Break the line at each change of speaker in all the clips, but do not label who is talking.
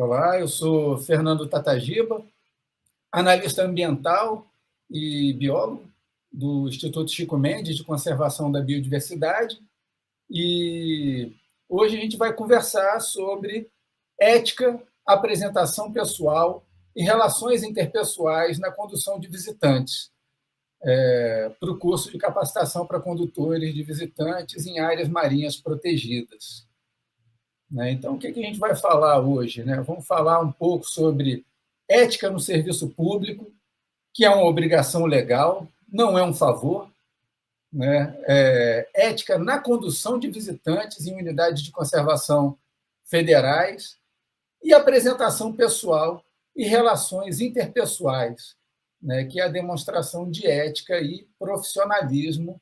Olá, eu sou Fernando Tatagiba, analista ambiental e biólogo do Instituto Chico Mendes de Conservação da Biodiversidade, e hoje a gente vai conversar sobre ética, apresentação pessoal e relações interpessoais na condução de visitantes, para o curso de capacitação para condutores de visitantes em áreas marinhas protegidas. Então, o que a gente vai falar hoje? Vamos falar um pouco sobre ética no serviço público, que é uma obrigação legal, não é um favor. Ética na condução de visitantes em unidades de conservação federais e apresentação pessoal e relações interpessoais, que é a demonstração de ética e profissionalismo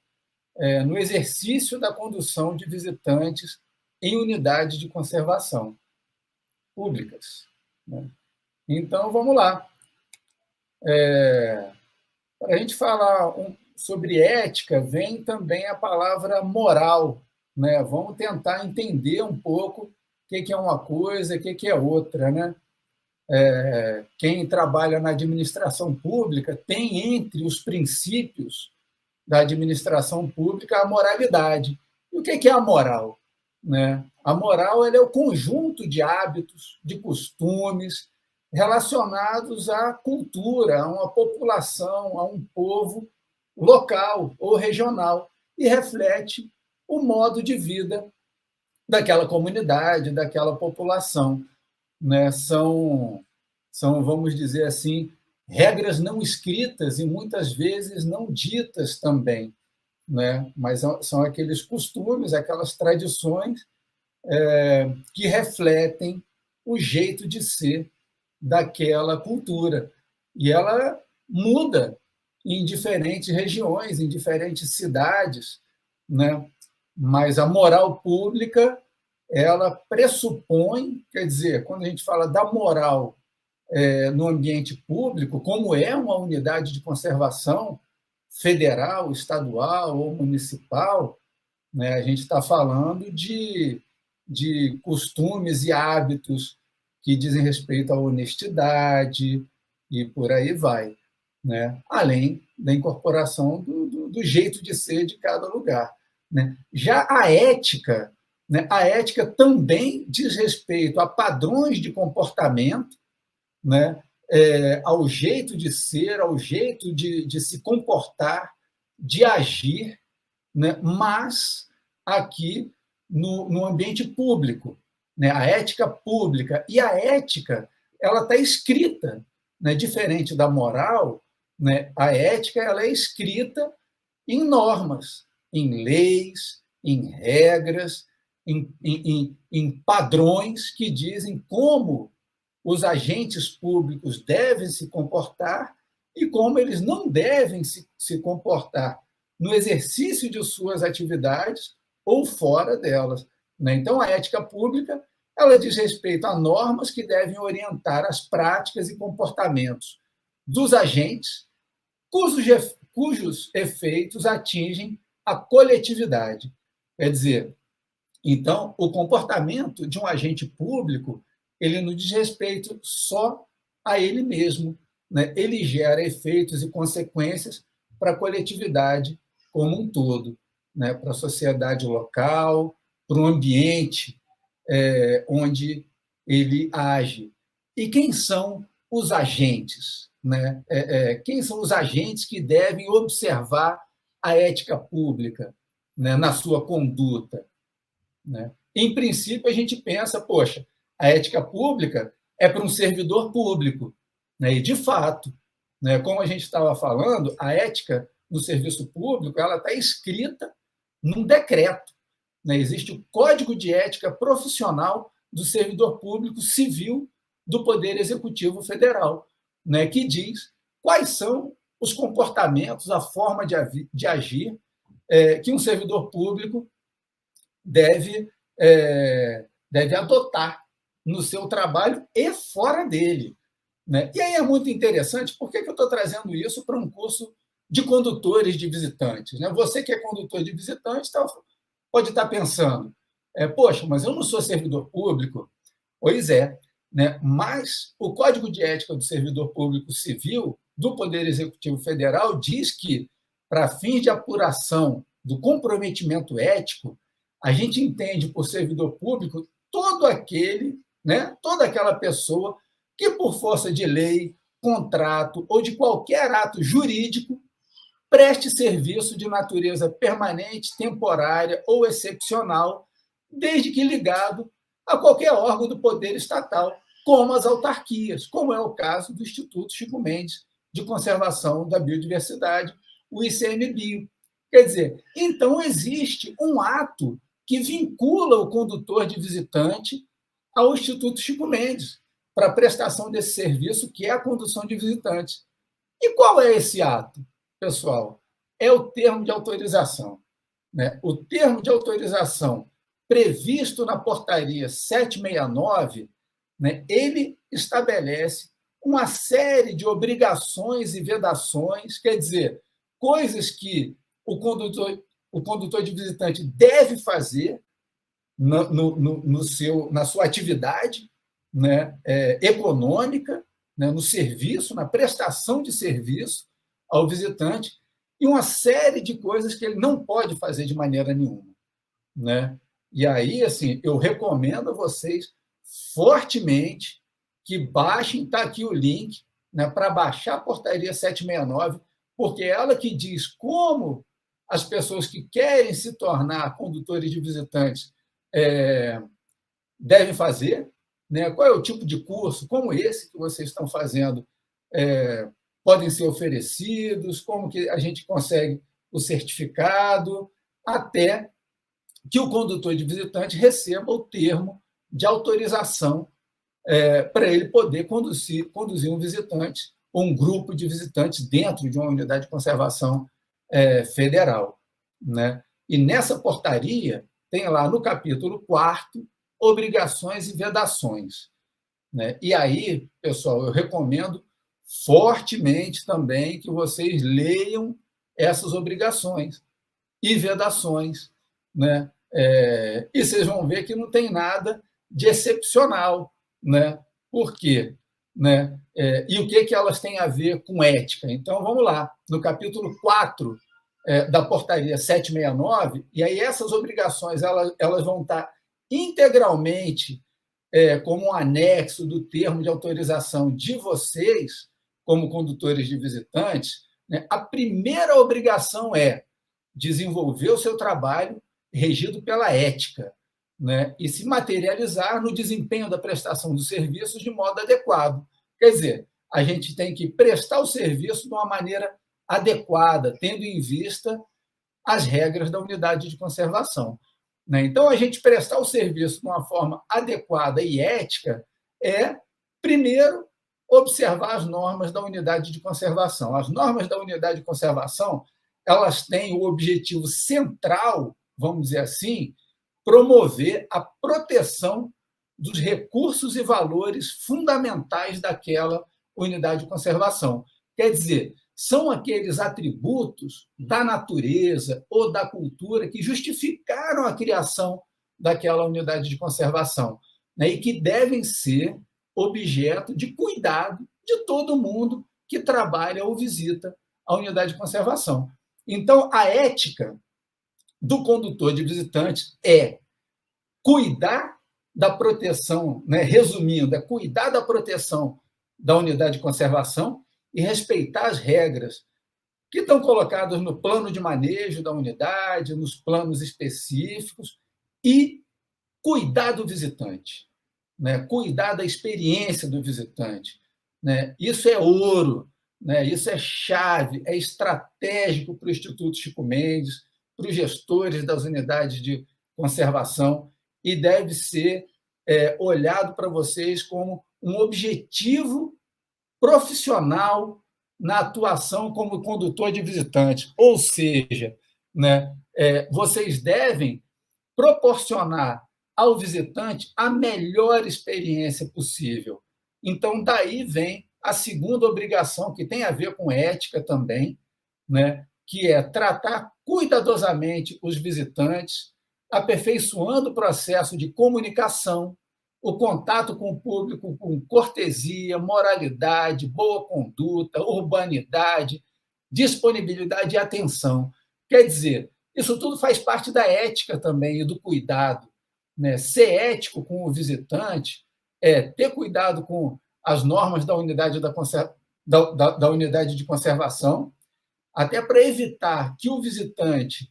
no exercício da condução de visitantes em unidades de conservação públicas. Então, vamos lá. Para a gente falar sobre ética, vem também a palavra moral. Vamos tentar entender um pouco o que é uma coisa, o que é outra. Quem trabalha na administração pública tem entre os princípios da administração pública a moralidade. E o que é a moral? A moral é o conjunto de hábitos, de costumes relacionados à cultura, a uma população, a um povo local ou regional, e reflete o modo de vida daquela comunidade, daquela população. São, vamos dizer assim, regras não escritas e muitas vezes não ditas também. Mas são aqueles costumes, aquelas tradições que refletem o jeito de ser daquela cultura. E ela muda em diferentes regiões, em diferentes cidades, Mas a moral pública, ela pressupõe, quer dizer, quando a gente fala da moral no ambiente público, como é uma unidade de conservação federal, estadual ou municipal, a gente está falando de costumes e hábitos que dizem respeito à honestidade e por aí vai, além da incorporação do jeito de ser de cada lugar. Já a ética também diz respeito a padrões de comportamento, ao jeito de ser, ao jeito de se comportar, de agir, mas aqui no ambiente público. A ética pública. E a ética ela está escrita, diferente da moral, a ética ela é escrita em normas, em leis, em regras, em padrões que dizem como os agentes públicos devem se comportar e como eles não devem se comportar no exercício de suas atividades ou fora delas. Então, a ética pública ela diz respeito a normas que devem orientar as práticas e comportamentos dos agentes cujos efeitos atingem a coletividade. Quer dizer, então, o comportamento de um agente público ele não diz respeito só a ele mesmo. Ele gera efeitos e consequências para a coletividade como um todo, para a sociedade local, para o ambiente onde ele age. E quem são os agentes? Quem são os agentes que devem observar a ética pública na sua conduta? Em princípio, a gente pensa, poxa, a ética pública é para um servidor público. E, de fato, como a gente estava falando, a ética no serviço público ela está escrita num decreto. Existe o Código de Ética Profissional do Servidor Público Civil do Poder Executivo Federal, que diz quais são os comportamentos, a forma de agir que um servidor público deve adotar no seu trabalho e fora dele. E aí é muito interessante, por que eu estou trazendo isso para um curso de condutores de visitantes? Você que é condutor de visitantes pode estar pensando, poxa, mas eu não sou servidor público. Pois é, né? Mas o Código de Ética do Servidor Público Civil do Poder Executivo Federal diz que, para fins de apuração do comprometimento ético, a gente entende por servidor público todo aquele, né, toda aquela pessoa que, por força de lei, contrato ou de qualquer ato jurídico, preste serviço de natureza permanente, temporária ou excepcional, desde que ligado a qualquer órgão do poder estatal, como as autarquias, como é o caso do Instituto Chico Mendes de Conservação da Biodiversidade, o ICMBio. Quer dizer, então existe um ato que vincula o condutor de visitante ao Instituto Chico Mendes para a prestação desse serviço, que é a condução de visitantes. E qual é esse ato, pessoal? É o termo de autorização, né? O termo de autorização previsto na portaria 769, né, ele estabelece uma série de obrigações e vedações, quer dizer, coisas que o condutor de visitante deve fazer na sua atividade, né, econômica, né, no serviço, na prestação de serviço ao visitante, e uma série de coisas que ele não pode fazer de maneira nenhuma, né? E aí, assim, eu recomendo a vocês fortemente que baixem, está aqui o link, né, para baixar a portaria 769, porque é ela que diz como as pessoas que querem se tornar condutores de visitantes devem fazer, né? Qual é o tipo de curso, como esse que vocês estão fazendo, podem ser oferecidos, como que a gente consegue o certificado, até que o condutor de visitante receba o termo de autorização para ele poder conduzir um visitante ou um grupo de visitantes dentro de uma unidade de conservação federal, né? E nessa portaria tem lá no capítulo 4º obrigações e vedações, né? E aí, pessoal, eu recomendo fortemente também que vocês leiam essas obrigações e vedações, né? E vocês vão ver que não tem nada de excepcional, né? Por quê? Né? E o que elas têm a ver com ética? Então, vamos lá, no capítulo 4 da portaria 769, e aí essas obrigações elas vão estar integralmente como um anexo do termo de autorização de vocês, como condutores de visitantes, né? A primeira obrigação é desenvolver o seu trabalho regido pela ética, né? E se materializar no desempenho da prestação dos serviços de modo adequado. Quer dizer, a gente tem que prestar o serviço de uma maneira adequada, tendo em vista as regras da unidade de conservação, né? Então, a gente prestar o serviço de uma forma adequada e ética é, primeiro, observar as normas da unidade de conservação. As normas da unidade de conservação, elas têm o objetivo central, vamos dizer assim, promover a proteção dos recursos e valores fundamentais daquela unidade de conservação. Quer dizer, são aqueles atributos da natureza ou da cultura que justificaram a criação daquela unidade de conservação, né, e que devem ser objeto de cuidado de todo mundo que trabalha ou visita a unidade de conservação. Então, a ética do condutor de visitantes é cuidar da proteção, né, resumindo, é cuidar da proteção da unidade de conservação e respeitar as regras que estão colocadas no plano de manejo da unidade, nos planos específicos, e cuidar do visitante, né? Cuidar da experiência do visitante, né? Isso é ouro, né? Isso é chave, é estratégico para o Instituto Chico Mendes, para os gestores das unidades de conservação, e deve ser olhado para vocês como um objetivo profissional na atuação como condutor de visitantes. Ou seja, né, vocês devem proporcionar ao visitante a melhor experiência possível. Então, daí vem a segunda obrigação, que tem a ver com ética também, né, que é tratar cuidadosamente os visitantes, aperfeiçoando o processo de comunicação, o contato com o público com cortesia, moralidade, boa conduta, urbanidade, disponibilidade e atenção. Quer dizer, isso tudo faz parte da ética também e do cuidado. Né? Ser ético com o visitante é ter cuidado com as normas da unidade, da unidade de conservação, até para evitar que o visitante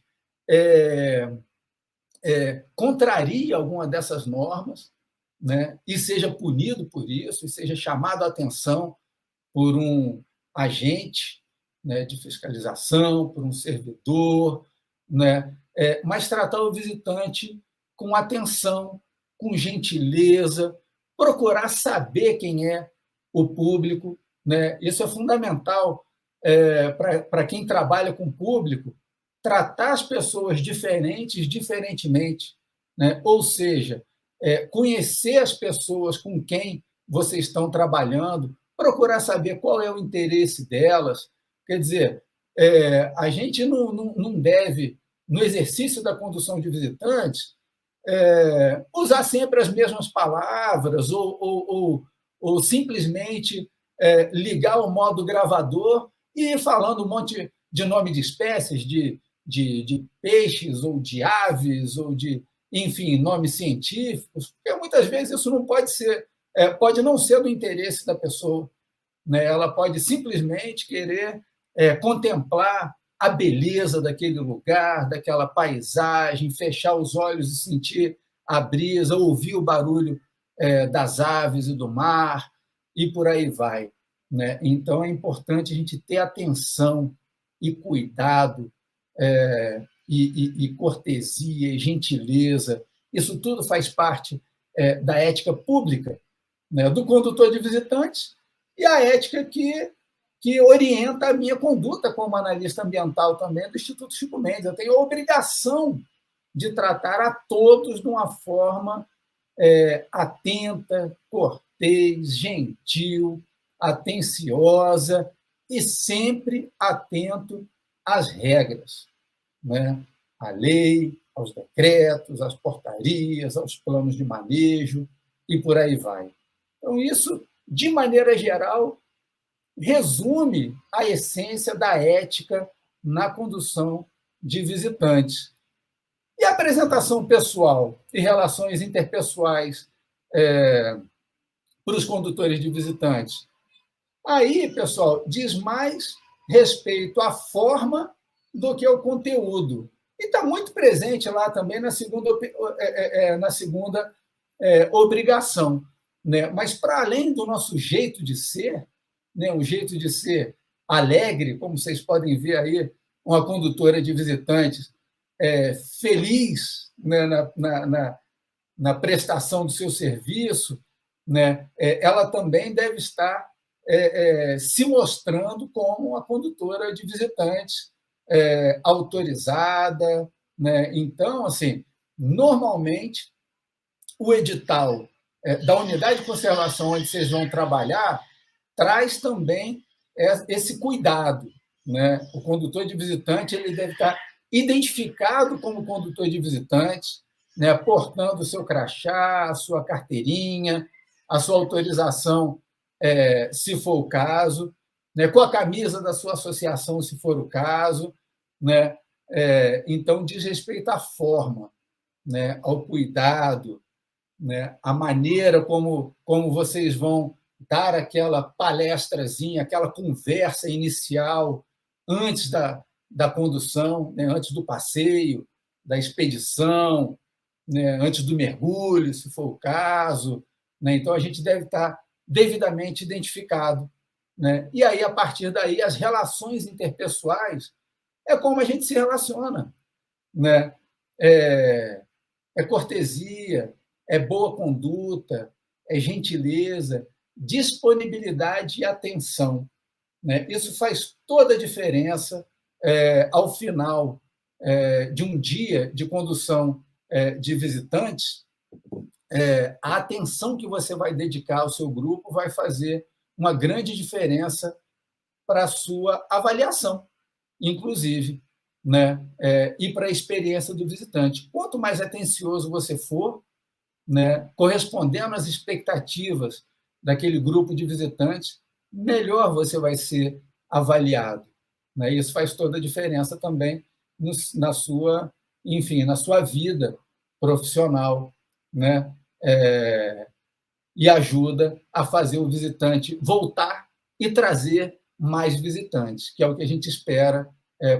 contrarie alguma dessas normas, né, e seja punido por isso, e seja chamado a atenção por um agente, né, de fiscalização, por um servidor, né, mas tratar o visitante com atenção, com gentileza, procurar saber quem é o público. Né? Isso é fundamental para quem trabalha com o público, tratar as pessoas diferentemente, né? Ou seja, conhecer as pessoas com quem vocês estão trabalhando, procurar saber qual é o interesse delas. Quer dizer, a gente não deve, no exercício da condução de visitantes, usar sempre as mesmas palavras ou simplesmente ligar o modo gravador e ir falando um monte de nome de espécies, de peixes ou de aves ou de, enfim, nomes científicos, porque muitas vezes isso não pode ser, pode não ser do interesse da pessoa. Né? Ela pode simplesmente querer contemplar a beleza daquele lugar, daquela paisagem, fechar os olhos e sentir a brisa, ouvir o barulho das aves e do mar, e por aí vai. Né? Então, é importante a gente ter atenção e cuidado, e cortesia, e gentileza. Isso tudo faz parte da ética pública, né, do condutor de visitantes, e a ética que orienta a minha conduta como analista ambiental também do Instituto Chico Mendes. Eu tenho a obrigação de tratar a todos de uma forma atenta, cortês, gentil, atenciosa e sempre atento às regras, né? À lei, aos decretos, às portarias, aos planos de manejo e por aí vai. Então, isso, de maneira geral, resume a essência da ética na condução de visitantes. E a apresentação pessoal e relações interpessoais para os condutores de visitantes? Aí, pessoal, diz mais respeito à forma do que ao conteúdo. E está muito presente lá também na segunda obrigação. Né? Mas, para além do nosso jeito de ser, né, um jeito de ser alegre, como vocês podem ver aí, uma condutora de visitantes feliz, né, na prestação do seu serviço, né, ela também deve estar se mostrando como uma condutora de visitantes autorizada. Né? Então, assim, normalmente, o edital da unidade de conservação onde vocês vão trabalhar traz também esse cuidado. Né? O condutor de visitante ele deve estar identificado como condutor de visitantes, né? Portando o seu crachá, a sua carteirinha, a sua autorização, se for o caso, né? Com a camisa da sua associação, se for o caso. Né? Então, diz respeito à forma, né? Ao cuidado, né? A maneira como vocês vão dar aquela palestrazinha, aquela conversa inicial antes da condução, né? Antes do passeio, da expedição, né? Antes do mergulho, se for o caso. Né? Então, a gente deve estar devidamente identificado. Né? E aí, a partir daí, as relações interpessoais é como a gente se relaciona. Né? É cortesia, é boa conduta, é gentileza, disponibilidade e atenção. Né? Isso faz toda a diferença ao final de um dia de condução de visitantes. A atenção que você vai dedicar ao seu grupo vai fazer uma grande diferença para a sua avaliação, inclusive, né? E para a experiência do visitante. Quanto mais atencioso você for, né, correspondendo às expectativas daquele grupo de visitantes, melhor você vai ser avaliado, né? Isso faz toda a diferença também na sua, enfim, na sua vida profissional, né? E ajuda a fazer o visitante voltar e trazer mais visitantes, que é o que a gente espera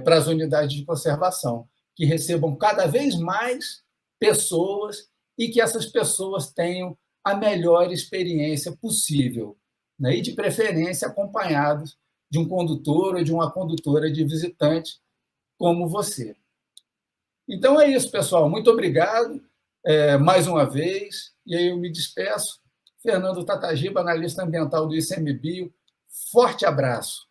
para as unidades de conservação, que recebam cada vez mais pessoas e que essas pessoas tenham a melhor experiência possível, né? E, de preferência, acompanhados de um condutor ou de uma condutora de visitante como você. Então é isso, pessoal. Muito obrigado mais uma vez. E aí eu me despeço. Fernando Tatagiba, analista ambiental do ICMBio. Forte abraço.